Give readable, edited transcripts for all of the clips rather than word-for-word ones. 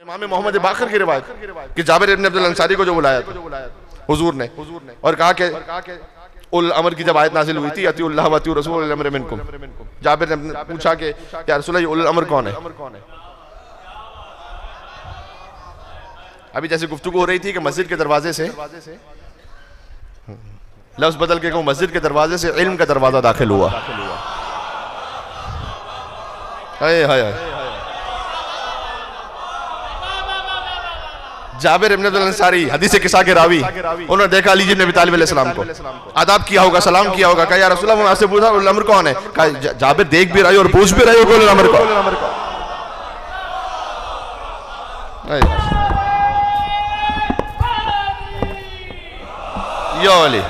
इमाम मोहम्मद बाकर की रिवायत कि जाबिर इब्न अब्दुल अंसारी को जो बुलाया था हुजूर ने और कहा कि उल अमर की जब आयत नाजिल हुई थी अतिउल्लाह व अतिउर रसूल अमर मिनकुम, जाबिर ने पूछा कि या रसूल अल्लाह ये उल अमर कौन है। अभी जैसे गुफ्तगू हो रही थी कि मस्जिद के दरवाजे से लफ्ज बदल के कहूं, मस्जिद के दरवाजे से इल्म का दरवाजा दाखिल हुआ। हाय हाय हाय। जाबिर इब्न अब्दुल अंसारी हदीस किस्सा के रावी, उन्होंने देखा अली इब्न अबी तालिब अलैहिस्सलाम को, आदाब किया होगा, सलाम किया होगा, कहा या रसूल अल्लाह, आपसे पूछा उल अमर कौन है। कहा जाबिर देख भी रहे हो और पूछ भी रहे हो उल अमर को। या अली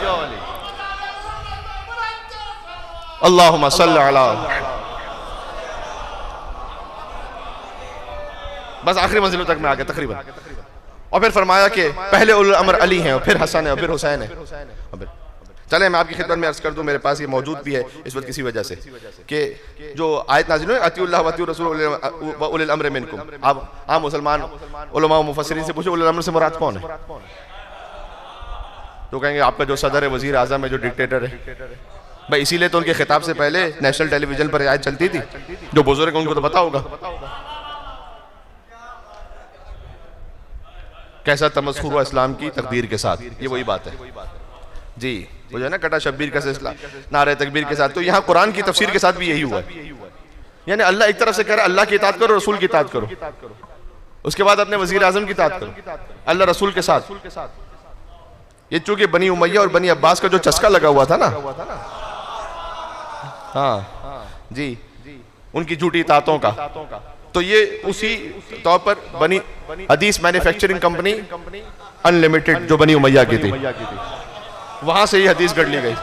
अल्लाहुम्मा सल्लि अला, बस आखिरी मंजिलों तक में आ गए तकरीबन। और फिर फरमाया कि पहले उल अमर अली हैं और फिर हसन है और फिर हुसैन है। चले मैं आपकी खिदमत में अर्ज कर दूं, मेरे पास ये मौजूद भी है इस वक्त किसी वजह से कि जो आयत नाज़िल हुई अतिउल्लाह व अतिउर रसूल व उलिल अम्र मिनकुम, आप आम मुसलमान उलमा व मुफस्सिरीन से पूछो उलिल अम्र से मुराद कौन है, तो कहेंगे आपका जो सदर है, वजीर आजम है, जो डिक्टेटर है। भाई इसीलिए तो उनके खिताब से पहले नेशनल टेलीविजन पर आयत चलती थी, जो बुजुर्ग है उनको तो पता होगा कैसा तमस्खुर हुआ इस्लाम की तकदीर के साथ। ये वही बात है जी, वो जो है ना कटा शब्बीर का सिलसिला नारे तकबीर के साथ, तो यहाँ कुरान की तफसीर के साथ भी यही हुआ है। यानी अल्लाह एक तरफ से कह रहा है अल्लाह की इताअत करो, रसूल की इताअत करो, उसके बाद अपने वजीर आजम की इताअत करो, अल्लाह रसूल के साथ। ये चूंकि बनी उमैया और बनी अब्बास का जो चस्का लगा हुआ था ना, हाँ जी, उनकी झूठी इताअतों का, तो ये उसी तौर पर बनी हदीस मैन्युफैक्चरिंग कंपनी अनलिमिटेड जो बनी उमैया की थी, वहां से ये हदीस गढ़ ली गई।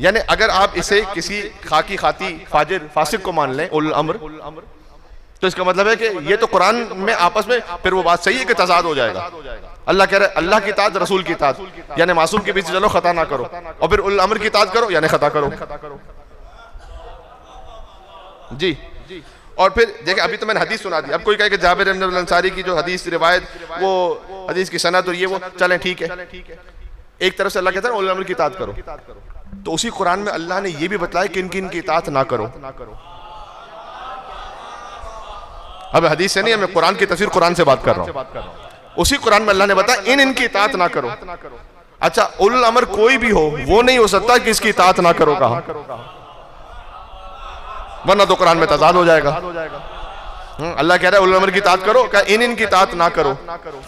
यानी अगर आप इसे किसी खाकी खाती फाजिर फासिक को मान लें उल अम्र, तो इसका मतलब है कि ये तो कुरान में आपस में फिर वो बात सही है कि तजाद हो जाएगा। अल्लाह कह रहे अल्लाह की इताअत रसूल की इताअत, यानी मासूम के पीछे चलो खता ना करो, और फिर उल अम्र की इताअत करो यानी खता करो जी। और फिर देखिए अभी तो मैंने हदीस सुना दी, अब कोई कहे कि जाबिर इब्न अब्दुल अंसारी की जो हदीस रिवायत वो हदीस की सनद और ये वो चलें ठीक है, एक तरफ से अल्लाह कहता है उल अम्र की इताअत करो, तो उसी कुरान में अल्लाह ने ये भी बताया किन किन की इताअत ना करो। अब हदीस से नहीं, मैं कुरान की तफसीर कुरान से बात कर रहा हूँ। उसी कुरान में अल्लाह ने बताया इन इनकी इताअत ना करो। अच्छा उल अम्र कोई भी हो, वो नहीं हो सकता कि इसकी इताअत ना करो कहा, वरना तो कुरान में तजाद हो जाएगा। अल्लाह कह रहा है उल अम्र की इताअत करो, क्या इन इनकी इताअत ना करो,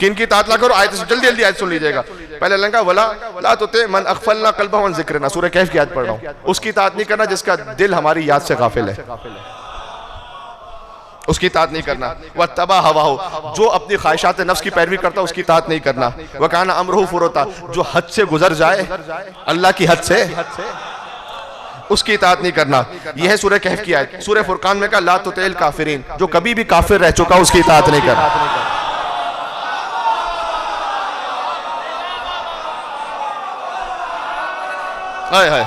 किन की इताअत ना करो। आयत जल्दी जल्दी आयत सुन लीजिएगा। पहले अल्लाह का वला ला तुति मन अगफलना क़ल्बहु अन ज़िक्रिना, सूरह कहफ की आयत पढ़ रहा हूं, उसकी इताअत नहीं करना जिसका दिल हमारी याद से गाफिल है, उसकी इताअत नहीं करना। वत्तबा हवाहु, जो अपनी ख्वाहिशात नफ्स की पैरवी करता उसकी इताअत नहीं करना। वकाना अमरुहु फुरुता, जो हद से गुजर जाए अल्लाह की हद से उसकी इताअत नहीं करना। यह है सूरह कहफ की आयत। सूरह फुरकान में कहा ला तुतिल काफिरीन, जो कभी भी काफिर रह चुका उसकी इताअत नहीं करना। हाय हाय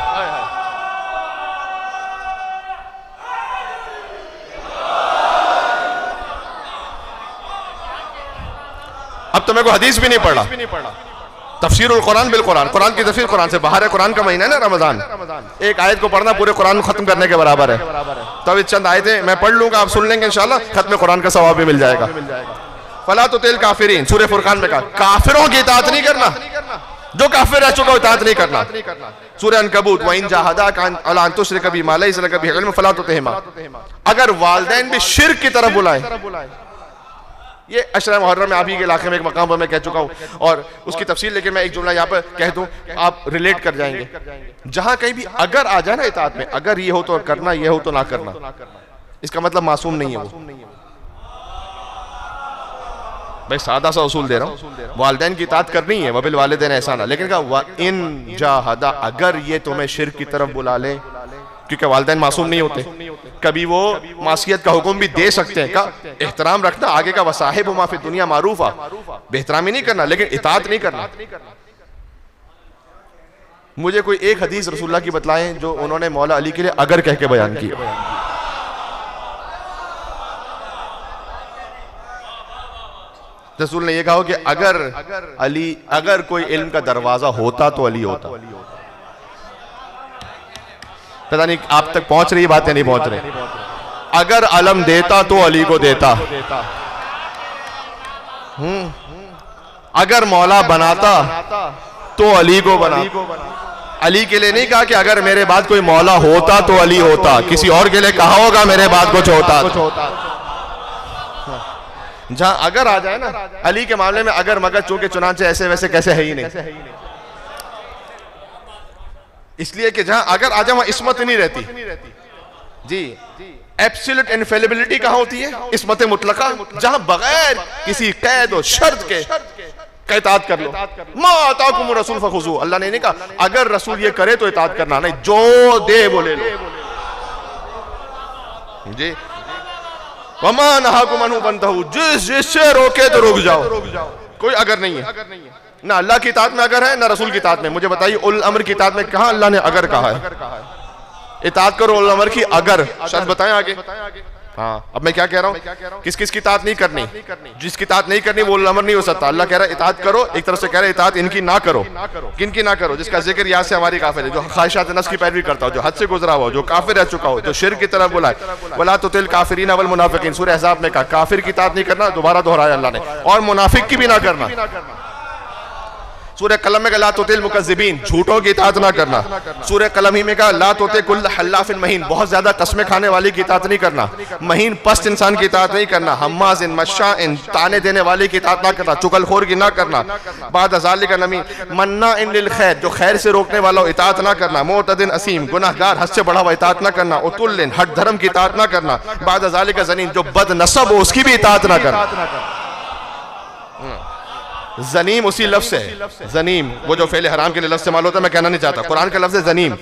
अब तो मेरे को हदीस भी नहीं पढ़ा, तफसीरुल कुरान बिल कुरान, कुरान की तफसीर कुरान से बाहर है। कुरान का महीना है ना रमजान, एक आयत को पढ़ना पूरे कुरान को खत्म करने के बराबर है। तो अभी चंद आयतें मैं पढ़ लूंगा, आप सुन लेंगे इंशाल्लाह, खत्म कुरान का सवाब भी मिल जाएगा। फला तुतिल काफिरीन, सूरह फुरकान में कहा काफिरों की इताअत नहीं करना, जो काफिर रह चुका इताअत नहीं करना। सूरह अनकबूत व इन जाहदाका अला अन तुश्रिक बी मा लैसा लक बिही इल्म फला तुतिहिमा, अगर वालिदैन भी शिर्क की तरफ बुलाए, ये अशरा मुहर्रम में आप ही के इलाके में एक मकाम पर मैं कह चुका हूँ और उसकी तफसील, लेकिन मैं एक जुमला यहाँ पर कह दूँ आप रिलेट कर जाएंगे। जहां कहीं भी अगर आ जाए ना इताअत में, अगर ये हो तो करना, ये हो तो ना करना, इसका मतलब मासूम नहीं है वो। भाई सादा सा उसूल दे रहा हूँ, वालिदैन की इताअत करनी है, वबिल वालिदैन एहसाना, लेकिन कहा इन जाहदा, अगर ये तुम्हें शिर्क की तरफ बुला ले, क्योंकि वालिदैन मासूम नहीं होते, कभी वो मासियत का हुक्म भी दे सकते हैं। का एहतराम रखना, आगे का वसाहिब माफी दुनिया मारूफा, बेहतरामी नहीं करना लेकिन इताअत नहीं करना। मुझे कोई एक हदीस रसूलुल्लाह की बतलाएं जो उन्होंने मौला अली के लिए अगर कह के बयान की। रसूल ने यह कहा कि अगर कोई इल्म का दरवाजा होता तो अली होता। पता नहीं आप तक पहुंच रही बातें, नहीं पहुंच रही। अगर अलम देता तो अली को देता। अगर मौला बनाता तो अली को बना। अली के लिए नहीं कहा कि अगर मेरे बाद कोई मौला होता तो अली होता, किसी और के लिए कहा होगा मेरे बाद कुछ होता। जहां अगर आ जाए ना, अली के मामले में अगर मगर चूंकि चुनांचे ऐसे वैसे कैसे है ही नहीं, इसलिए कि जहां अगर आ जाए वहां इस्मत नहीं रहती जी। एब्सोल्यूट इनफेलिबिलिटी कहां होती है? इस्मत मुतलका, जहां बगैर किसी कैद और शर्त के इताअत कर लो। मा आताकुम रसूल फखुजू, अल्लाह ने नहीं कहा अगर रसूल ये करे तो इताअत करना, नहीं, जो दे बोले लो जी। वमा नहाकुम अन्हु फंतहू, जिससे रोके तो रुक जाओ। कोई अगर नहीं है ना अल्लाह की इताअत में अगर है ना रसूल की इताअत में। मुझे बताइए उल अमर की इताअत में कहां अल्लाह ने अगर कहा है? इताअत करो उल अमर की अगर, शायद बताएं आगे। हाँ, अब मैं क्या कह रहा हूँ, किस किस की इताअत नहीं करनी? जिसकी इताअत नहीं करनी वो उल अमर नहीं हो सकता। अल्लाह कह रहा है इताअत करो, एक तरफ से कह रहा है इताअत इनकी ना करो। किनकी ना करो? जिसका जिक्र यहाँ से हमारी काफिर है, जो ख्वाहिशात नफ्स की पैरवी करता हो, जो हद से गुजरा हो, जो काफिर रह चुका हो, जो शिर्क की तरफ बुलाए। वला तुतिल काफिरीन वल मुनाफिकीन, सूरह अहज़ाब में कहा काफिर की इताअत नहीं करना, दोबारा दोहराया अल्लाह ने, और मुनाफिक की भी ना करना। सूरह कलम में कहा ला तुतिल मुकज़्ज़िबीन, झूठों की इताअत ना करना। सूरह कलम ही में कहा ला तुति कुल्ल हल्लाफिन महीन, बहुत ज्यादा कस्में खाने वाले की इताअत नहीं करना। महीन पस्त इंसान की इताअत नहीं करना। हम्माज़िन मश्शाइन, ताने देने वाले की इताअत ना करना, चुगलखोर की ना करना। बाद ज़ालिका नमीम मन्नाइन लिल खैर, जो खैर से रोकने वाला हो इताअत ना करना। मुअतदिन असीम, गुनाहगार हद से बढ़ा हुआ इताअत ना करना। उतुल्लिन, हट धर्म की इताअत ना करना। बाद ज़ालिका ज़नीन, जो बदनसब हो उसकी भी इताअत ना करना। जनीम उसी लफ्ज़ से, जनीम वो जो फेले हराम के लिए लफ्ज़ इस्तेमाल होता है, मैं कहना नहीं चाहता, कुरान का लफ्ज़ है जनीम।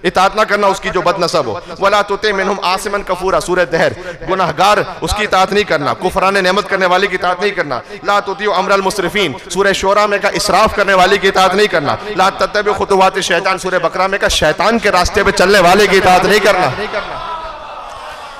इताअत ना करना उसकी जो बदनसब हो। वला तुति मिनहुम आसिमन कफूरा, सूरह दहर, गुनाहगार उसकी इताअत नहीं करना, कुफरान नेमत करने वाले की इताअत नहीं करना। ला तुतिउ अमरल मुसरिफीन, सूरह शोरा में का इसराफ करने वाले की इताअत नहीं करना। ला तत्तबिउ खुतुवात शैतान, सूरह बकरा में का शैतान के रास्ते पे चलने वाले की इताअत नहीं करना।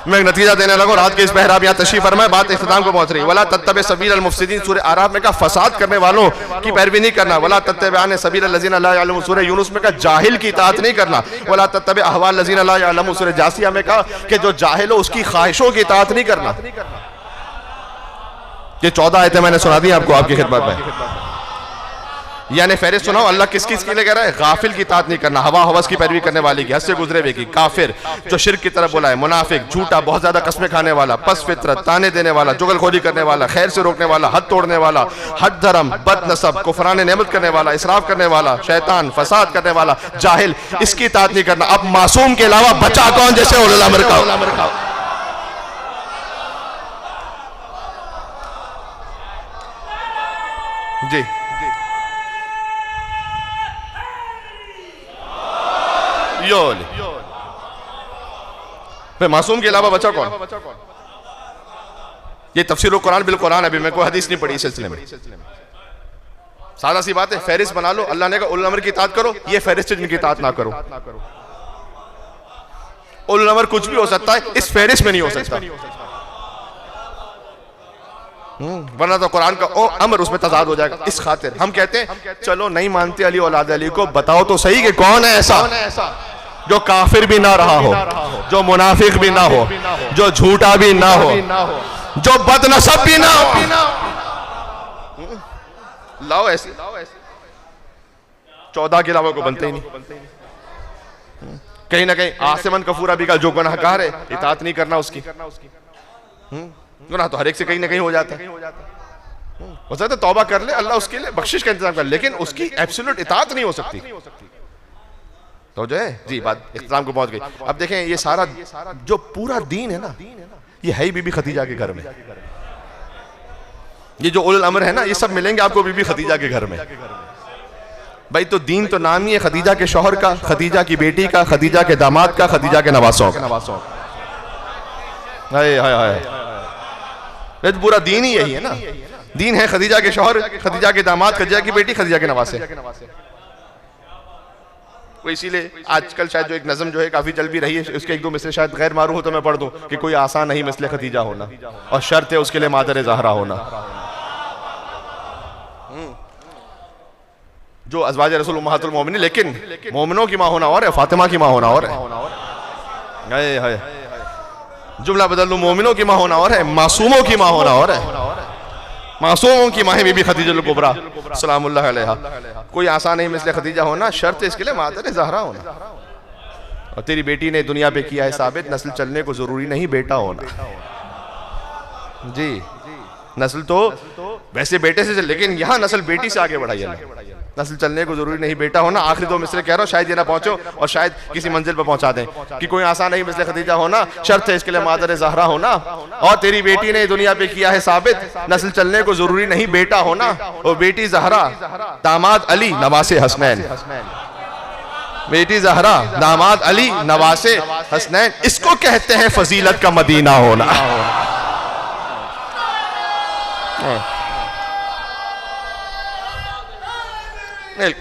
मैं एक नतीजा देने लगा, रात के इस पहर आप यहाँ तशरीफ फरमाए, बात इख्तिताम को पहुंच रही। वला तत्तबे सबील अल मुफसिदीन, सूरह आराफ में का फसाद करने वालों की पैरवी नहीं करना। वला तत्तबे सबील लजीना ला यअलमून, सूरह यूनुस में का जाहिल की इताअत नहीं करना। वला तत्तबे अहवाल लजीना ला यअलमून, सूरह जासिया में का कि जो जाहिल हो उसकी ख्वाहिशों की इताअत नहीं करना। ये 14 आयतें मैंने सुना दी आपको आपकी खिदमत में। यानी फहरिस्त सुनाओ अल्लाह किस किस के लिए कह रहा है? गाफिल की इताअत नहीं करना, हवा हवस की पैरवी करने वाली की, हद से गुजरे हुए की, काफिर जो शिर्क की तरफ बुलाए, मुनाफिक, झूठा, बहुत ज्यादा कस्में खाने वाला, पस फितरत, ताने देने वाला, जुगलखोरी करने वाला, खैर से रोकने वाला, हद तोड़ने वाला, हद धर्म, बदनसब, कुफरान नेमत करने वाला, इसराफ करने वाला, शैतान, फसाद करने वाला, जाहिल, इसकी इताअत नहीं करना। अब मासूम के अलावा बचा कौन? जैसे उलुल अम्र का जी। मासूम के अलावा बचा कौन? ये तफसीर कुरान बिल कुरान, अभी मैं कोई हदीस नहीं पढ़ी इस सिलसिले में। सादा सी बात है, फहरिस्त बना लो। अल्लाह ने कहा उल अमर की इताअत करो, ये फहरिस्त है जिनकी इताअत ना करो। उल अमर कुछ भी हो सकता है, इस फहरिस्त में नहीं हो सकता, वरना तो कुरान का ओ अमर उसमें तजाद हो जाएगा। इस खातिर हम कहते हैं चलो नहीं मानते अली औलाद अली को, बताओ तो सही कि कौन है ऐसा जो काफिर भी ना रहा हो, जो मुनाफिक भी ना हो, जो झूठा भी ना हो, जो बदनसब भी ना हो। लाओ ऐसे 14 के अलावा को बनते ही नहीं। कहीं ना कहीं आसिमन कफूरा भी का जो गुनाहगार है इताअत नहीं करना उसकी। गुनाह तो हर एक से कहीं ना कहीं हो जाता है। हो सकता है तौबा कर ले, अल्लाह उसके लिए बख्शिश का इंतजाम कर, लेकिन उसकी एब्सोल्यूट इताअत नहीं हो सकती। तो जो है जी बात इख्तिताम को पहुंच गई। अब देखें ये सारा जो पूरा दीन है ना, ये है ही बीबी खदीजा के घर में। ये जो उलुल अम्र है ना, ये सब मिलेंगे आपको बीबी खदीजा के घर में। भाई तो दीन तो नाम ही है खदीजा के शौहर का, खदीजा की बेटी का, खदीजा के दामाद का, खदीजा के नवासों का। हाय हाय हाय, तो पूरा दीन ही यही है ना। दीन है खदीजा के शौहर, खदीजा के दामाद, खदीजा की बेटी, खदीजा के नवासे। वो इसीलिए आजकल शायद जो एक नज़म जो है काफी चल भी रही है, उसके एक दो मिसले शायद गैर मारूफ हो तो मैं पढ़ दूं कि कोई आसान नहीं मिसले खदीजा होना, और शर्त है उसके लिए मादर ज़हरा होना। जो अज़वाज रसूल उम्महातुल मोमिनीन, लेकिन मोमिनों की माँ होना और है, फातिमा की माँ होना और है। जुमला बदल लूं, मोमिनों की माँ होना और है, मासूमों की माँ होना और है। मासूमों की माँ बीबी खदीजा कुबरा सलामुल्लाह अलैहा। कोई आसान नहीं मिसले खदीजा होना, शर्त इसके लिए मातर ज़हरा होना। और तेरी बेटी ने दुनिया पे किया है साबित, नस्ल चलने को जरूरी नहीं बेटा होना। जी, नस्ल तो वैसे बेटे से चल, लेकिन यहाँ नस्ल बेटी से आगे बढ़ाई है। नस्ल चलने को जरूरी नहीं बेटा होना। आखिरी दो मिसरे कह रहा हूँ, शायद ये ना पहुंचो और शायद किसी मंजिल पर पहुंचा दें कि कोई आसान नहीं मिसले खदीजा होना, शर्त है इसके लिए मादर ज़हरा होना। और तेरी बेटी ने दुनिया पे किया है साबित, नस्ल चलने को जरूरी नहीं बेटा होना। और बेटी ज़हरा दामाद अली नवासे हसनैन, बेटी ज़हरा दामाद अली नवासे हसनैन, इसको कहते हैं फजीलत का मदीना होना। मिल्क